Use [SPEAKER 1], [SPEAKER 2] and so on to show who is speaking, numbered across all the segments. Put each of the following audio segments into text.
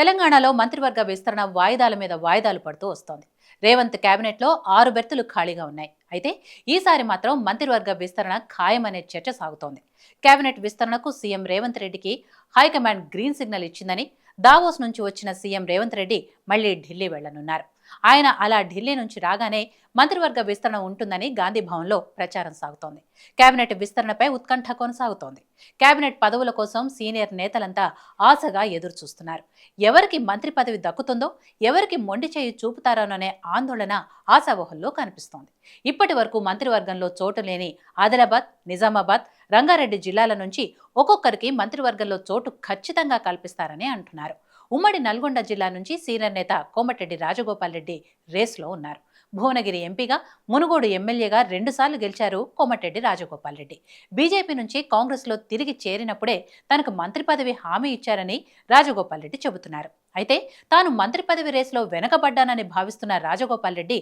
[SPEAKER 1] తెలంగాణలో మంత్రివర్గ విస్తరణ వాయిదాల మీద వాయిదాలు పడుతూ వస్తోంది. రేవంత్ కేబినెట్లో 6 బెర్తులు ఖాళీగా ఉన్నాయి. అయితే ఈసారి మాత్రం మంత్రివర్గ విస్తరణ ఖాయమనే చర్చ సాగుతోంది. కేబినెట్ విస్తరణకు సీఎం రేవంత్ రెడ్డికి హైకమాండ్ గ్రీన్ సిగ్నల్ ఇచ్చిందని, దావోస్ నుంచి వచ్చిన సీఎం రేవంత్ రెడ్డి మళ్లీ ఢిల్లీ వెళ్లనున్నారు. ఆయన అలా ఢిల్లీ నుంచి రాగానే మంత్రివర్గ విస్తరణ ఉంటుందని గాంధీ భవన్లో ప్రచారం సాగుతోంది. కేబినెట్ విస్తరణపై ఉత్కంఠ కొనసాగుతోంది. కేబినెట్ పదవుల కోసం సీనియర్ నేతలంతా ఆశగా ఎదురు చూస్తున్నారు. ఎవరికి మంత్రి పదవి దక్కుతుందో, ఎవరికి మొండి చేయి చూపుతారోననే ఆందోళన ఆశావహుల్లో కనిపిస్తోంది. ఇప్పటి వరకు మంత్రివర్గంలో చోటు లేని ఆదిలాబాద్, నిజామాబాద్, రంగారెడ్డి జిల్లాల నుంచి ఒక్కొక్కరికి మంత్రివర్గంలో చోటు ఖచ్చితంగా కల్పిస్తారని అంటున్నారు. ఉమ్మడి నల్గొండ జిల్లా నుంచి సీనియర్ నేత కోమటిరెడ్డి రాజగోపాల్ రెడ్డి రేస్లో ఉన్నారు. భువనగిరి ఎంపీగా, మునుగోడు ఎమ్మెల్యేగా 2 సార్లు గెలిచారు కోమటిరెడ్డి రాజగోపాల్ రెడ్డి. బీజేపీ నుంచి కాంగ్రెస్లో తిరిగి చేరినప్పుడే తనకు మంత్రి పదవి హామీ ఇచ్చారని రాజగోపాల్ రెడ్డి చెబుతున్నారు. అయితే తాను మంత్రి పదవి రేసులో వెనకబడ్డానని భావిస్తున్న రాజగోపాల్ రెడ్డి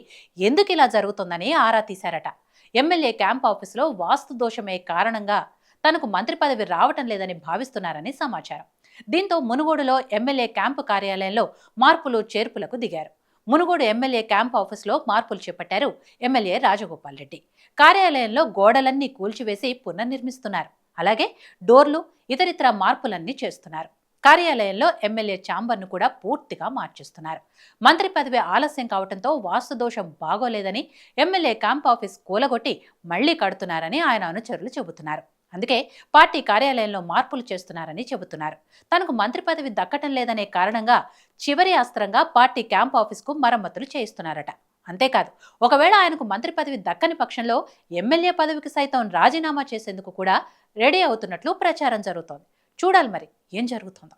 [SPEAKER 1] ఎందుకు ఇలా జరుగుతుందని ఆరా తీశారట. ఎమ్మెల్యే క్యాంప్ ఆఫీసులో వాస్తు దోషమే కారణంగా తనకు మంత్రి పదవి రావటం లేదని భావిస్తున్నారని సమాచారం. దీంతో మునుగోడులో ఎమ్మెల్యే క్యాంపు కార్యాలయంలో మార్పులు చేర్పులకు దిగారు. మునుగోడు ఎమ్మెల్యే క్యాంప్ ఆఫీసులో మార్పులు చేపట్టారు ఎమ్మెల్యే రాజగోపాల్ రెడ్డి. కార్యాలయంలో గోడలన్నీ కూల్చివేసి పునర్నిర్మిస్తున్నారు. అలాగే డోర్లు, ఇతరితర మార్పులన్నీ చేస్తున్నారు. కార్యాలయంలో ఎమ్మెల్యే ఛాంబర్ను కూడా పూర్తిగా మార్చేస్తున్నారు. మంత్రి పదవి ఆలస్యం కావడంతో వాస్తు దోషం బాగోలేదని ఎమ్మెల్యే క్యాంప్ ఆఫీస్ కూలగొట్టి మళ్లీ కడుతున్నారని ఆయన అనుచరులు చెబుతున్నారు. అందుకే పార్టీ కార్యాలయంలో మార్పులు చేస్తున్నారని చెబుతున్నారు. తనకు మంత్రి పదవి దక్కటం లేదనే కారణంగా చివరి అస్త్రంగా పార్టీ క్యాంప్ ఆఫీస్కు మరమ్మతులు చేయిస్తున్నారట. అంతేకాదు, ఒకవేళ ఆయనకు మంత్రి పదవి దక్కని పక్షంలో ఎమ్మెల్యే పదవికి సైతం రాజీనామా చేసేందుకు కూడా రెడీ అవుతున్నట్లు ప్రచారం జరుగుతోంది. చూడాలి మరి ఏం జరుగుతుందో.